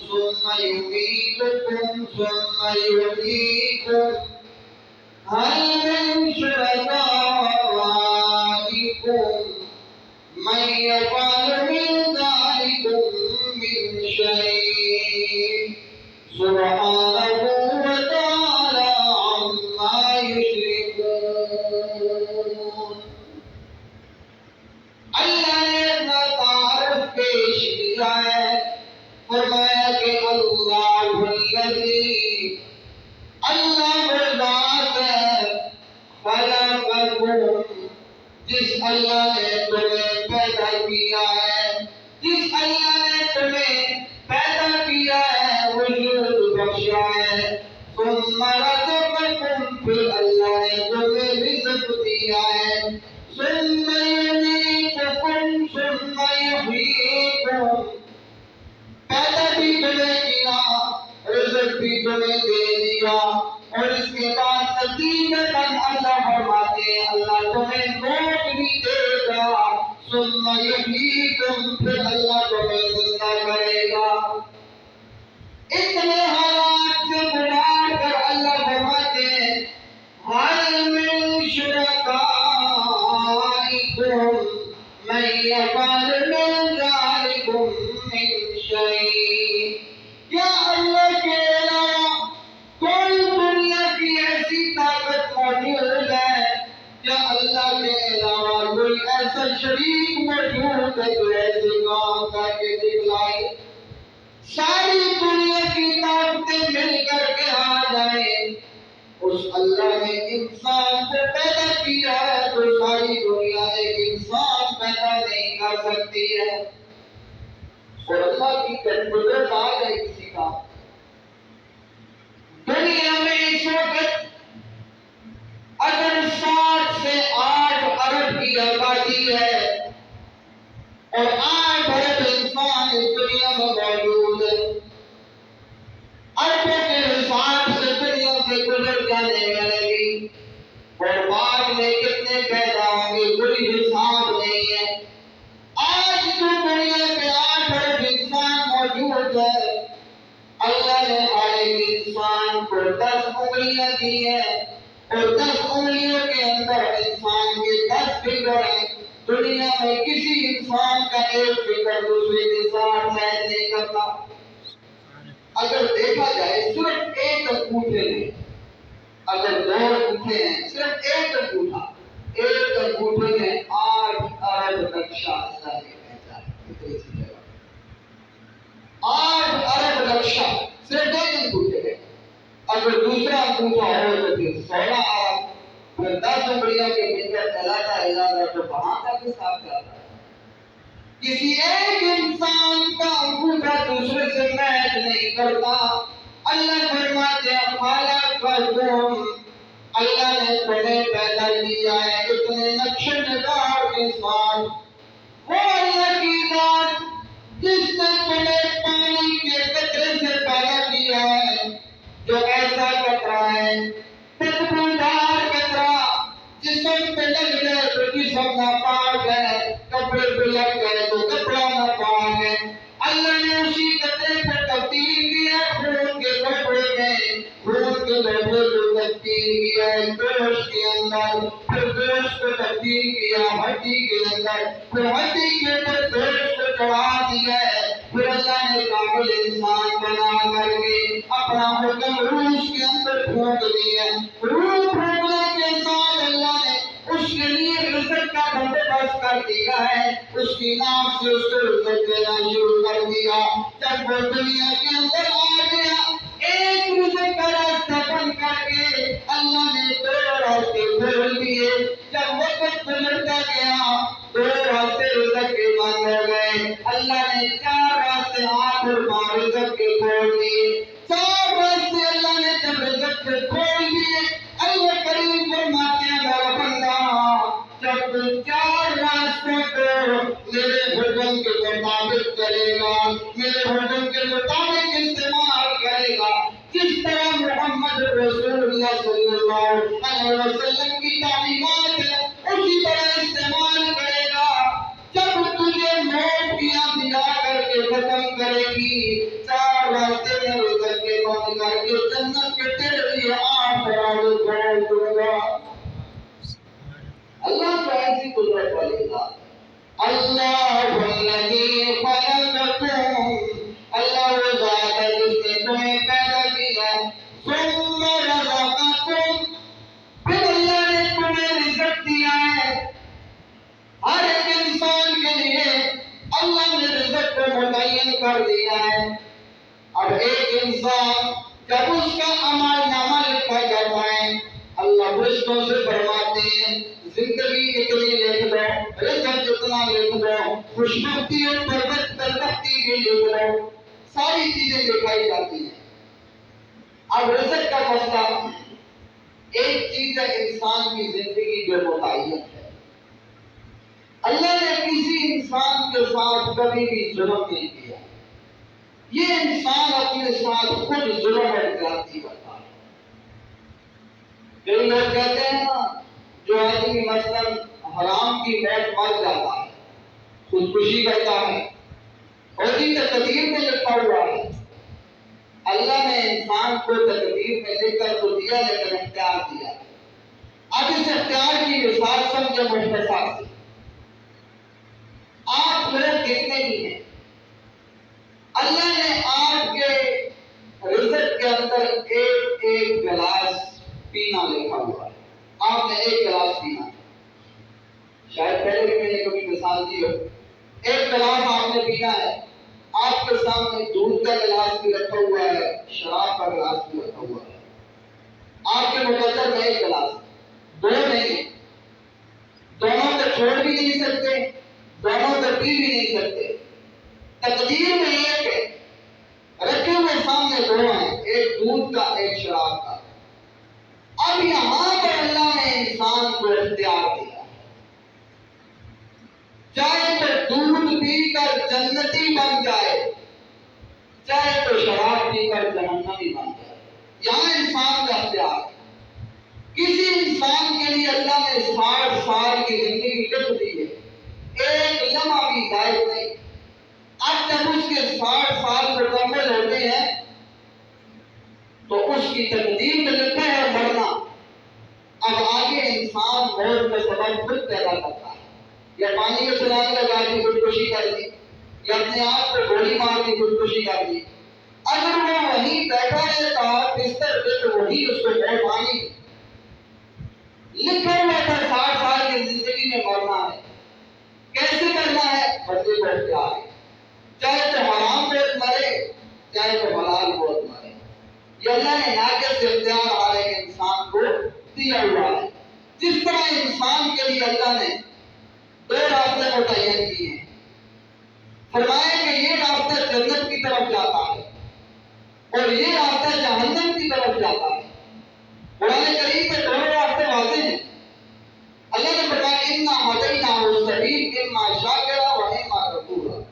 ثم يميتكم ثم يحييكم هل من شركائكم من يفعل من ذلكم من شيء سبحانه وتعالى عما يشركون. اللہ نے اپنا تعارف پیش کیا ہے، فرمایا کہ اللہ الذی، اللہ وہ ذات ہے، خلقکم، جس اللہ نے تمہیں پیدا کیا ہے، جس اللہ نے تمہیں پیدا کیا ہے، وجود بخشا ہے، ثم رزقکم، پھر اللہ نے تمہیں رزق دیا ہے، ثم یمیتکم ثم یحییکم، پیدا بھی تمہیں کیا، رزق بھی تمہیں دے دیا، اور اس کے بعد نتیجتاً اللہ فرماتے ہیں اللہ تمہیں موت بھی دے گا، ثم یحییکم، پھر اللہ تمہیں زندہ کرے گا۔ اتنے حالات سے گزار کر اللہ فرماتے ہیں هل من شرکائکم من یفعل من ذلکم من شیء، کیا اللہ کے علاوہ کوئی دنیا کی ایسی طاقت موجود ہے، کیا اللہ کے علاوہ کوئی ایسا شریک موجود ہے جو ایسے کام کر کے دکھلائے؟ ساری دنیا کی طاقتیں مل کر کے آ جائیں، اس اللہ نے انسان کو پیدا کیا ہے تو ساری دنیا ایک انسان پیدا نہیں کر سکتی ہے، اور اللہ کی قدرت آ جائے کسی کا۔ دنیا میں اس وقت اگر 7 سے 8 ارب کی آبادی ہے اور 8 ارب انسان اس دنیا میں موجود ہے، اربوں کے حساب سے دنیا سے گزر جانے لگی، اور بعد میں کتنے پیدا ہوں گے کوئی حساب نہیں ہے۔ آج تو دنیا پہ 8 ارب انسان موجود ہے، اللہ نے ہر ایک انسان کو 10 انگلیاں دی ہیں، اور 10 انگلیوں کے اندر انسان کے 10 فکر ہیں۔ دنیا میں کسی انسان کا ایک فکر دوسرے کے ساتھ میچ نہیں کرتا۔ اگر دیکھا جائے صرف ایک انگوٹھے میں، اگر 2 انگوٹھے ہیں، صرف ایک انگوٹھا، ایک انگوٹھے میں 8 ارب نقشہ اللہ نے بھیجا ہے۔ 8 ارب نقشہ صرف ایک انگوٹھے میں، اگر دوسرا انگوٹھا ہو تو پھر 16 ارب، پھر 10 انگلیوں کے بھیتر چلاتا ہے تو وہاں تک حساب جاتا ہے۔ کسی ایک انسان کا انگوٹھا دوسرے سے میچ نہیں کرتا۔ اللہ فرماتے ہیں خلقکم، اللہ نے تمہیں پیدا کیا ہے، اتنے نقش نگار انسان، وہ اللہ کی ذات جس نے تمہیں پانی کے قطرے سے پیدا کیا ہے، جو ایسا قطرہ ہے، بدبودار قطرہ، جسم پہ لگ گئے تو جسم ناپاک ہے، کپڑے پہ لگ گئے تو کپڑا ناپاک ہے۔ اللہ نے اسی قطرے پہ تبدیل کیا خون کے کپڑے میں، خون کے کپڑے کو تبدیل کیا گوشت کے اندر، پھر گوشت کو تبدیل کیا ہڈی کے اندر، پھر ہڈی کے اوپر گوشت کو چڑھا دیا ہے، پھر اللہ نے کامل انسان بنا کر کے اپنا حکم روح کے اندر پھونک دیا۔ روح پھونکنے کے ساتھ اللہ نے اس کے لیے رزق کا بندوبست کر دیا ہے، اس کی ناک سے اس کو رزق دینا شروع کر دیا۔ جب وہ دنیا کے اندر آ گیا، ایک رزق کا راستہ بند کر کے اللہ نے 2 راستے کھول دیے۔ جب وقت گزرتا گیا 2 راستے رزق کے بند ہو گئے، اللہ نے 4 راستے آخر بار رزق کے کھول دیے۔ 4 راستے اللہ نے جب رزق کے کھول دیے، اللہ کریم فرماتے ہیں میرا بندہ جب تم 4 راستوں کو میرے حکم کے مطابق کرے گا، میرے حکم کے مطابق استعمال کرے گا، جس طرح محمد رسول اللہ صلی اللہ علیہ وسلم کی تعلیمات ہے اسی طرح استعمال کرے گا، جب تجھے موت کی آنکھ دکھا کر کے ختم کرے گی، 4 اللہ الذی خلقکم، اللہ وہ ذات ہے جس نے تمہیں پیدا کیا، ثم رزقکم، پھر اللہ نے تمہیں رزق دیا ہے۔ ہر ایک انسان کے لیے اللہ نے رزق کو متعین کر دیا ہے۔ اب ایک انسان جب اس کا عمل نامہ لکھا جاتا ہے، اللہ فرشتوں سے فرماتے ہیں زندگی اتنی لکھ دو، رزق اتنا لکھ دو، خوشبختی اور بدبختی بھی لکھ دو، ساری چیزیں لکھائی جاتی ہیں۔ اب رزق کا مسئلہ ایک چیز ہے انسان کی زندگی جو متعین ہے۔ اللہ نے کسی انسان کے ساتھ کبھی بھی ظلم نہیں کیا، یہ انسان اپنے ساتھ خود ظلم اور زیادتی کرتا ہے۔ کئی لوگ کہتے ہیں نا، جو آدمی مثلاً حرام کی موت مر جاتا ہے، خودکشی کرتا ہے، اور یہ تقدیر میں لکھا ہوا ہے۔ اللہ نے انسان کو تقدیر میں لکھ کر تو دیا، لیکن اختیار دیا۔ اب اس اختیار کی مثال سمجھے مختصر سے۔ آپ لوگ کتنے بھی ہیں، اللہ نے آپ کے رزق کے اندر ایک ایک گلاس پینا لکھا ہوا ہے۔ آپ نے ایک گلاس پینا ہے، شاید پہلے بھی میں نے کبھی مثال دی ہو۔ ایک گلاس آپ نے پینا ہے، آپ کے سامنے دودھ کا گلاس بھی رکھا ہوا ہے، شراب کا گلاس بھی رکھا ہوا ہے۔ آپ کے مقدر میں ایک گلاس، دو نہیں، دونوں کو چھوڑ بھی نہیں سکتے، دونوں کو پی بھی نہیں سکتے۔ تقدیر میں ایک ہے، رکھے ہوئے سامنے دو ہیں، ایک دودھ کا ایک شراب کا۔ اب یہاں پر اللہ نے انسان کو اختیار دیا، چاہے تو دودھ پی کر جنتی بن جائے، چاہے تو شراب پی کر جہنمی بن جائے۔ یہاں انسان کا اختیار ہے۔ کسی انسان کے لیے اللہ نے 60 سال کی زندگی لکھ دی ہے، ایک لمحہ بھی زائد نہیں۔ اب جب اس کے 60 سال مکمل ہوتے ہیں تو اس کی تقدیر میں لکھا ہے مرنا۔ اب آگے انسان موت کا سبب خود پیدا کرتا ہے، یا پانی میں چھلانگ لگا کے خودکشی کر دی، یا اپنے آپ کو گولی مار کے خودکشی کر دی۔ اگر وہ وہیں بیٹھا رہتا بستر پہ تو وہی اس کو موت آنی۔ لکھا ہوا تھا 60 سال کی زندگی میں مرنا ہے، کیسے کرنا ہے؟ بندے کو اختیار ہے، چاہے تو حرام موت مرے، چاہے تو حلال موت مرے۔ یہ اللہ نے ناقص اختیار والے انسان کو دیا ہوا ہے۔ جس طرح انسان کے لیے اللہ نے دو راستے متعین کیے ہیں، فرمایا کہ یہ راستہ جنت کی طرف جاتا ہے اور یہ راستہ جہنم کی طرف جاتا ہے۔ قرآن کریم میں دونوں راستے واضح ہیں۔ اللہ نے فرمایا اِنَّا هَدَيْنَاهُ السَّبِيلَ إِمَّا شَاكِرًا وَإِمَّا كَفُورًا۔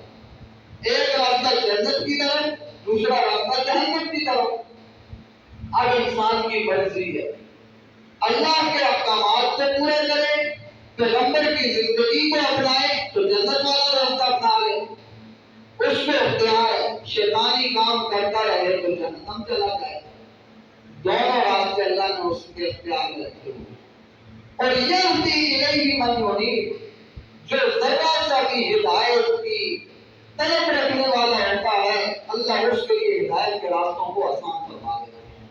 ایک راستہ جنت کی طرف، دوسرا راستہ جہنم کی طرف۔ اب انسان کی مرضی ہے، اللہ کے احکامات کو پورے کرے، پیغمبر کی زندگی کو اپنائے تو جنت والا راستہ اپنا لے، اس کو اختیار ہے۔ شیطانی کام کرتا رہے تو جہنم چلا جائے۔ دونوں راستے اللہ نے اس کے اختیار میں رکھے ہوئے۔ اور یہدی الیہ من ینیب، جو ذرا سا بھی ہدایت کی طلب رکھنے والا ہوتا ہے، اللہ اس کے لیے ہدایت کے راستوں کو آسان فرما دیتا ہے۔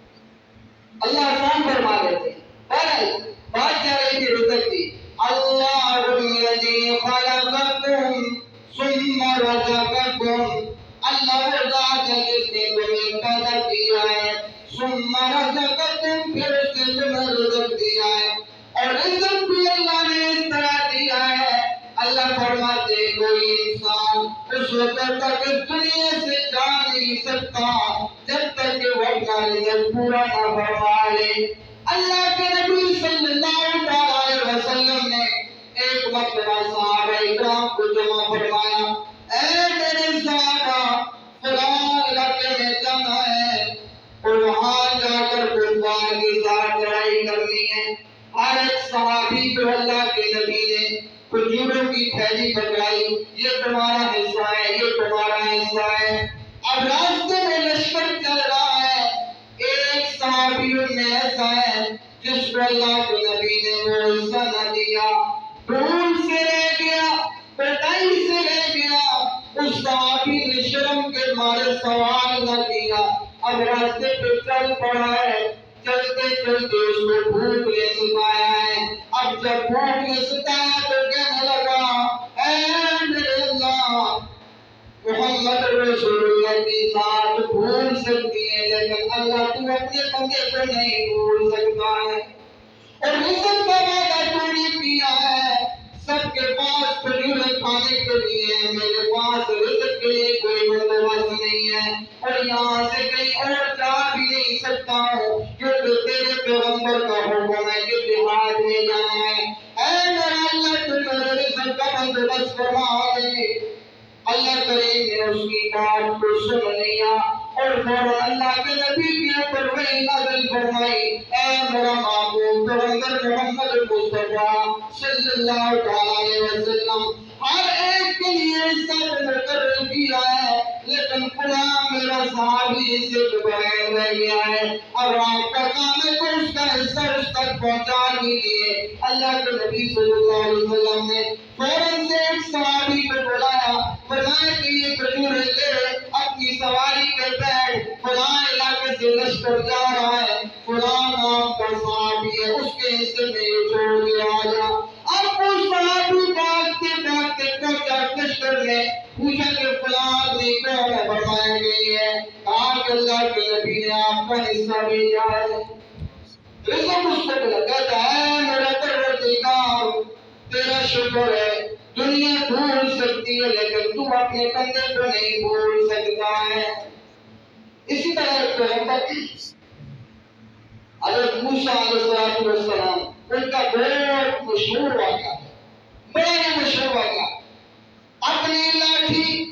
اللہ آسان فرما دیتے ہیں۔ بہرحال بات کیا رہی تھی رزق کی؟ اللہ الذی خلقکم ثم رزقکم، اللہ وہ ذات ہے جس نے تمہیں پیدا کیا ہے، ثم رزقکم، پھر اس نے تمہیں رزق دیا ہے۔ اور رزق بھی اللہ نے اس طرح دیا ہے، اللہ فرماتے کوئی انسان اس وقت تک اس دنیا سے جا نہیں سکتا جب تک کہ وہ اپنا رزق پورا نہ فرما لے۔ اللہ کے نبی صلی اللہ علیہ وسلم نے ایک مرتبہ صحابہ اکرام کو جمع فرمایا، اے میرے صحابہ، فلاں علاقے میں جانا ہے اور وہاں جا کر کفار کے ساتھ لڑائی کرنی ہے۔ ہر ایک صحابی کو اللہ کے نبی نے کھجوروں کی تھیلی پکڑائی، یہ تمہارا حصہ ہے، یہ تمہارا حصہ ہے۔ اب راستے میں لشکر چل رہا ہے، ایک صحابی ان میں ایسا ہے جس کو اللہ کے نبی نے وہ حصہ نہ دیا، بھول سے رہ گیا، بتائیں مارے سوال نہ کیا، اب راستے پہ چل پڑا ہے، چلتے چلتے اس کو بھوک نے ستایا ہے۔ اب جب بھوک نے ستایا تو کہنے لگا اے میرے اللہ، محمد رسول اللہ کی ذات بھول سکتی ہے لیکن اللہ تو اپنے بندے کو نہیں بھول سکتا ہے، اور رزق کا وعدہ تو نے کیا ہے، سب کے پاس کھجوریں کھانے کے لیے، میرے پاس رزق کے لیے کوئی بندوبست نہیں ہے، اور یہاں سے کہیں اور جا بھی نہیں سکتا ہوں کیونکہ تیرے پیغمبر کا حکم ہے کہ جہاد میں جانا ہے۔ اے میرا اللہ تو میرے رزق کا بندوبست فرما دے۔ اللہ کریم نے اس کی بات کو سن لیا اور فوراً اللہ کے نبی کے اوپر وحی نازل فرمائی، اے میرا معبود پیغمبر محمد مصطفیٰ صلی اللہ علیہ وسلم، ہر ایک کے لیے سب مقرر کیا ہے لیکن فلاں میرا صحابی اس سے بغیر رہ گیا ہے، اب آپ کا کام ہے کہ اس کا حصہ اس تک پہنچا دیجیے۔ اللہ کے نبی صلی اللہ علیہ وسلم نے فوراً سے ایک صحابی کو بلایا، فرمایا کہ یہ کھجوریں لے اپنی سواری پہ بیٹھ، فلاں علاقے سے لشکر جا رہا ہے، فلاں نام کا صحابی ہے، اس کے حصے میں یہ چھوڑ کے آ جا۔ اب وہ صحابی بھاگتے بھاگتے پہنچا لشکر میں، پوچھا کہ فلاں آدمی کون ہے؟ فرمایا کہ یہ ہے۔ کہا کہ اللہ کے نبی نے آپ کا حصہ بھیجا ہے۔ رزق اس کو ملا، کہتا ہے میرا پروردگار تیرا شکر ہے، دنیا بھول سکتی ہے لیکن تو اپنے بندے کو نہیں بھول سکتا ہے۔ اسی طرح ایک پیغمبر حضرت موسیٰ علیہ السلام، ان کا بہت مشہور واقعہ ہے، بڑا ہی مشہور واقعہ، اپنی لاٹھی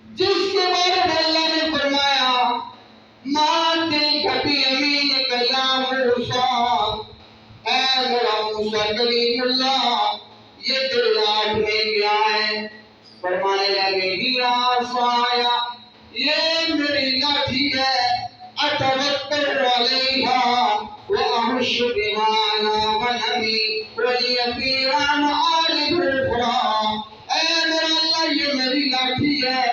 جس کے بارے میں اللہ نے فرمایا مَا تِلْكَ بِيَمِينِكَ يَا مُوسَىٰ، اے میرا موسیٰ کلیم اللہ، یہ تیرے ہاتھ میں کیا ہے؟ فرمانے لگے ہی عصایا، یہ میری لاٹھی ہے، اتوکل علیہا واہش بہا علی غنمی ولی فیہا مآرب اخری، اے میرا اللہ یہ میری لاٹھی ہے،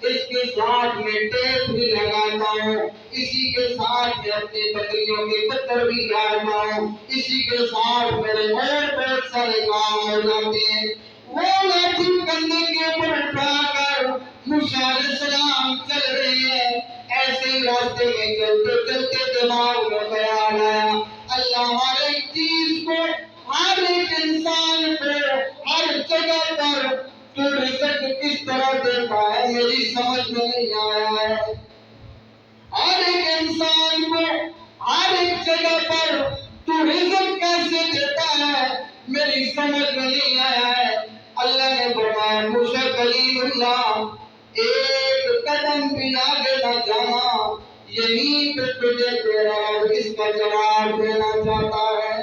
اس کے ساتھ میں ٹیپ بھی لگاتا ہوں، اسی کے ساتھ میں اپنی بکریوں کے پتھر بھی گاڑتا ہوں، اسی کے ساتھ میرے اور بہت سارے کام ہو جاتے ہیں۔ وہ لاٹھی کندھے کے اوپر اٹھا کر موسیٰ علیہ السلام چل رہے ہیں، ایسے ہی راستے میں چلتے چلتے دماغ میں خیال آیا، اللہ ہر ایک چیز کو، ہر ایک انسان کو، ہر جگہ پر تو رزق کس طرح دیتا ہے میری سمجھ میں نہیں آیا ہے۔ ہر ایک انسان کو ہر ایک جگہ پر تو رزق کیسے دیتا ہے میری سمجھ میں نہیں آیا ہے۔ اللہ نے فرمایا موسیٰ کلیم اللہ، ایک قدم بھی آگے نہ جانا، یہیں پہ تجھے تیرا رب اس کا جواب دینا چاہتا ہے،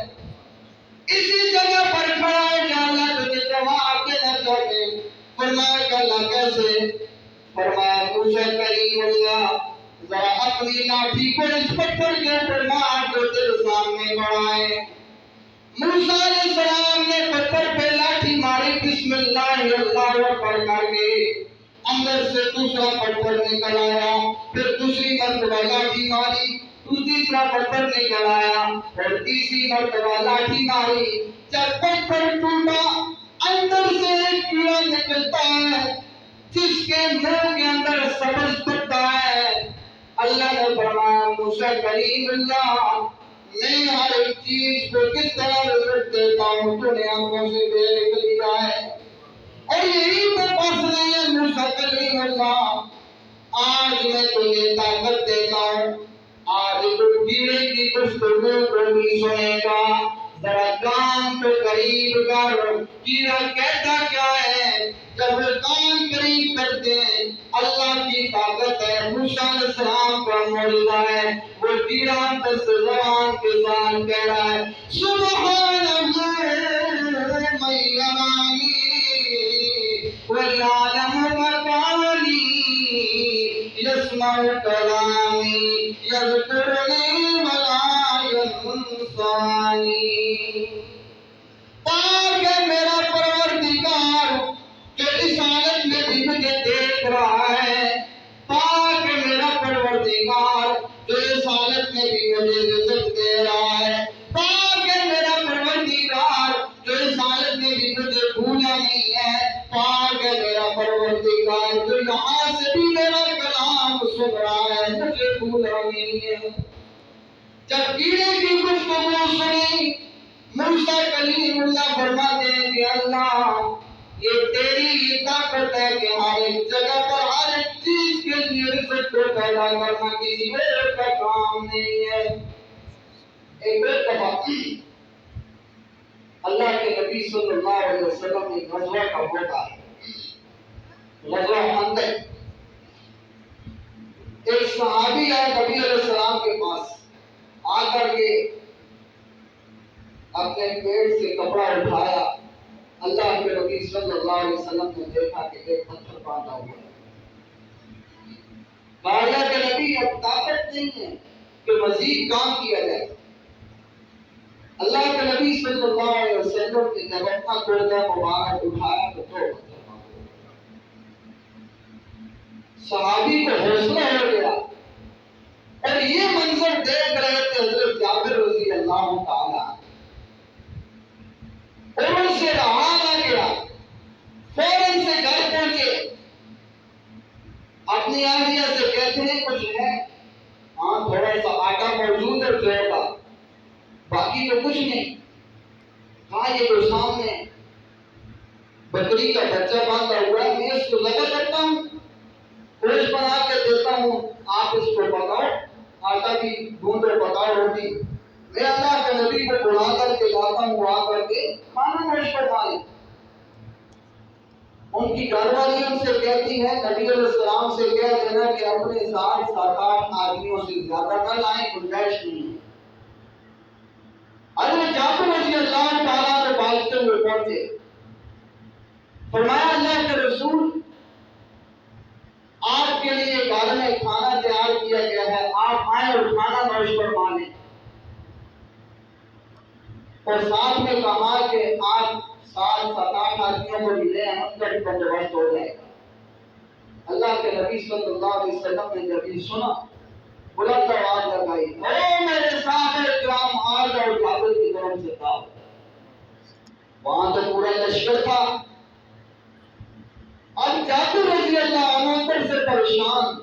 اسی جگہ پر کھڑا ہے کہ اللہ تجھے جواب دینا چاہتے ہیں۔ فرمایا کہ اللہ کیسے؟ فرمایا موسیٰ کلیم اللہ ذرا اپنی لاٹھی کو اس پتھر کے اوپر مار جو تیرے سامنے پڑا ہے۔ موسیٰ علیہ السلام نے پتھر پہ لاٹھی ماری، بسم اللہ اللہ اکبر کر کے اندر سے دوسرا پتھر نکل آیا، پھر دوسری مرتبہ لاٹھی ماری، تیسرا پتھر نکل آیا، اور تیسری مرتبہ لاٹھی ماری، جب پتھر ٹوٹا اندر سے ایک کیڑا نکلتا ہے جس کے منہ کے اندر سبز پتا ہے۔ اللہ نے فرمایا موسیٰ کلیم اللہ، میں ہر ایک چیز کو کس طرح رزق دیتا ہوں تو نے آنکھوں سے دیکھ لیا ہے، اور یہی تو بس نہیں ہے موسیٰ کلیم اللہ، آج میں تجھے طاقت دیتا ہوں، آج تو کیڑے کی گفتگو کو بھی سنے گا، ذرا کان کو قریب کر، کیڑا کہتا کیا ہے؟ جب وہ کان قریب کرتے ہیں اللہ کی طاقت ہے، موسیٰ علیہ السلام کا معجزہ ہے، وہ کیڑا اندر سے زبان کے ساتھ کہہ رہا ہے سبحان اللہ من یرانی وَيَعْلَمُ مَكَانِي يَسْمَعُ كَلَامِي يَذْكُرُنِي وَلَا يَنسَانِي۔ پاک ہے میرا پروردگار جو اس حالت میں بھی مجھے دیکھ رہا ہے، سن رہا ہے مجھے بھولا نہیں ہے۔ جب کیڑے کی گفتگو سنی موسیٰ کلیم اللہ فرماتے ہیں کہ اللہ یہ تیری طاقت ہے کہ ہر ایک جگہ پر ہر ایک چیز کے لیے رزق کو پیدا کرنا کسی اور کا کام نہیں ہے۔ ایک دفعہ اللہ کے نبی صلی اللہ علیہ وسلم نے غزوہ کا موقع ہے، غزوہ خندق۔ ایک صحابی آئے نبی علیہ السلام کے پاس، آ کر کے اپنے پیٹ سے کپڑا اٹھایا۔ اللہ کے نبی صلی اللہ علیہ وسلم نے دیکھا کہ ایک پتھر باندھا ہوا ہے۔ اللہ کے نبی اب طاقت نہیں ہے کہ مزید کام کیا جائے۔ اللہ کے نبی صلی اللہ علیہ وسلم نے جب اپنا کردہ مبارک اٹھایا تو دو پتھر باندھے۔ صحابی کو حوصلہ ہو گیا اور یہ منظر دیکھ رہے تھے حضرت جابر رضی اللہ تعالیٰ، اور ان سے رہا نہ گیا، فوراً سے گھر پہنچے، اپنی اہلیہ سے کہتے ہیں کچھ ہے؟ ہاں تھوڑا سا آٹا موجود ہے جو کا، باقی تو کچھ نہیں۔ کہا یہ تو سامنے بکری کا بچہ باندھا ہوا ہے، میں اس کو لگا کرتا ہوں، گوشت بنا کے دیتا ہوں، آپ اس کو پکاؤ، آٹا بھی گوندو پکاؤ روٹی، میں اللہ کے نبی کو بلا کر کے لاتا ہوں، آ کر کے کھانا نوش فرمائے۔ ان کی گھر والی ان سے کہتی ہے نبی علیہ السلام سے کہہ دینا کہ اپنے ساتھ 7-8 آدمیوں سے زیادہ نہ لائیں، گنجائش نہیں ہے۔ حضرت جابر رضی اللہ تعالیٰ نے بھاگتے ہوئے پہنچے، فرمایا اللہ کے رسول آپ کے لیے گھر میں کھانا تیار کیا گیا ہے، آپ آئیں اور کھانا نوش فرما لیں۔ اور ساتھ میں کہا کہ آپ 7-8 آدمیوں کو ملے ہیں، ان کا بھی بندوبست ہو جائے گا۔ اللہ کے نبی صلی اللہ علیہ وسلم نے جب یہ سنا بلند آواز لگائی، اے میرے صحابہ کرام آ جاؤ جابر کی طرف سے کہا۔ وہاں تو پورا لشکر تھا۔ اب جابر رضی اللہ عنہ اندر سے پریشان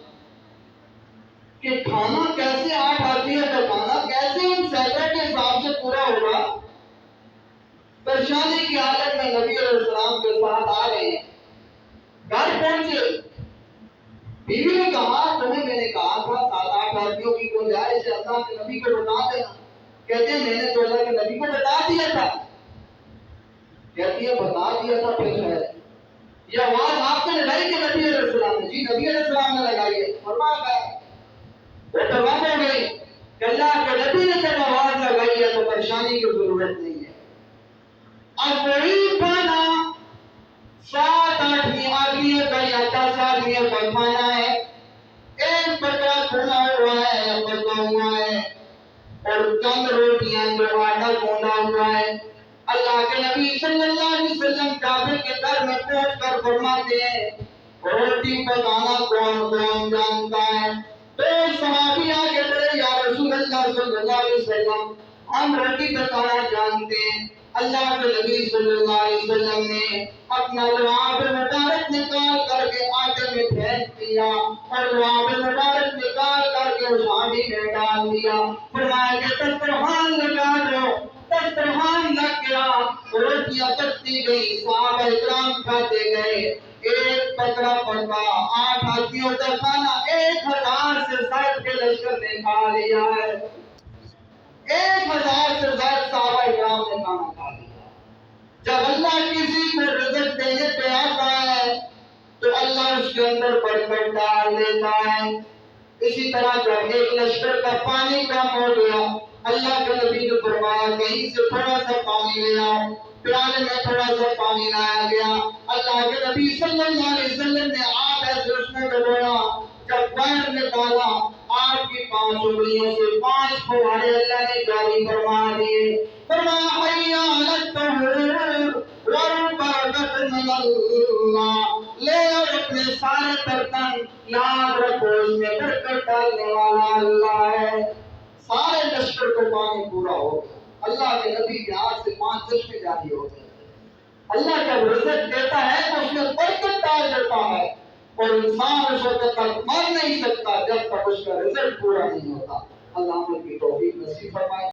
کہ کھانا کیسے 8 آدمیوں کا کھانا کیسے ان سیدوں کے حساب سے پورا ہوگا۔ پریشانی کی حالت میں نبی علیہ السلام کے ساتھ آ رہے ہیں، گھر پہنچے، بیوی نے کہا تمہیں میں نے کہا تھا 7-8 آدمیوں کی گنجائش ہے، اللہ کے نبی کو بتا دینا۔ کہتے ہیں میں نے تو اللہ کے نبی کو بتا دیا تھا۔ کہتی ہے بتا دیا تھا پھر ہے یہ آواز آپ نے لگائی کہ نبی علیہ السلام نے؟ جی نبی علیہ السلام نے لگائی ہے۔ فرمایا وہ تمام ہو گئی کہ اللہ کے نبی نے جب آواز لگائی ہے تو پریشانی کی ضرورت نہیں ہے۔ اب وہی کھانا 7-8 آدمیوں کا یا 10 آدمیوں کا کھانا ہے، ایک بکرا کھونا ہوا ہے یا پکا ہوا ہے اور چند روٹیاں جو آٹا گوندا ہوا ہے۔ اللہ کے نبی صلی اللہ علیہ وسلم جابر کے گھر میں پہنچ کر فرماتے ہیں روٹی پکانا کون کون جانتا ہے؟ تو صحابی آگے بڑھے، یا رسول اللہ صلی اللہ علیہ وسلم ہم روٹی پکانا جانتے ہیں۔ اللہ کے نبی صلی اللہ علیہ وسلم نے اپنا لعاب مبارک نکال کر کے آٹے میں پھینک دیا اور لعاب مبارک نکال کر کے اس ہانڈی میں ڈال دیا۔ فرمایا کہ دسترخوان لگا دو۔ دسترخوان لگ گیا، روٹیاں پکتی گئی، صحابہ اکرام کھاتے گئے۔ ایک بکرا پکا، 8 آدمیوں کا کھانا 1000 سے زائد کے لشکر نے کھا لیا ہے۔ 1000 سے زائد صحابہ اکرام نے کھانا کھا لیا۔ جب اللہ کسی کو رزق دینے پہ آتا ہے تو اللہ اس کے اندر برکت ڈال دیتا ہے۔ اسی طرح جب ایک لشکر کا پانی کم ہو گیا، اللہ کے نبی نے فرمایا کہیں سے تھوڑا سا پانی لے آؤ، پیالے میں تھوڑا سا پانی لایا گیا۔ اللہ کے نبی صلی اللہ علیہ وسلم نے آپ ایسے اس میں ڈبویا، جب باہر نکالا 8 کی 5 انگلیوں سے 5 فوارے اللہ نے جاری فرما دیے۔ فرمایا حی علی الطہور والبرکۃ من اللہ، لے اور اپنے سارے برتن یاد رکھو اس میں برکت ڈالنے والا اللہ ہے۔ سارے لشکر کو پانی پورا ہو گیا۔ اللہ کے نبی کے ہاتھ سے 5 چشمے جاری ہو گئے۔ اللہ جب رزق دیتا ہے تو اس میں برکت ڈال دیتا ہے اور انسان اس وقت تک مر نہیں سکتا جب تک اس کا رزلٹ پورا نہیں ہوتا. اللہ ہمیں کی توفیق نصیب فرمائے.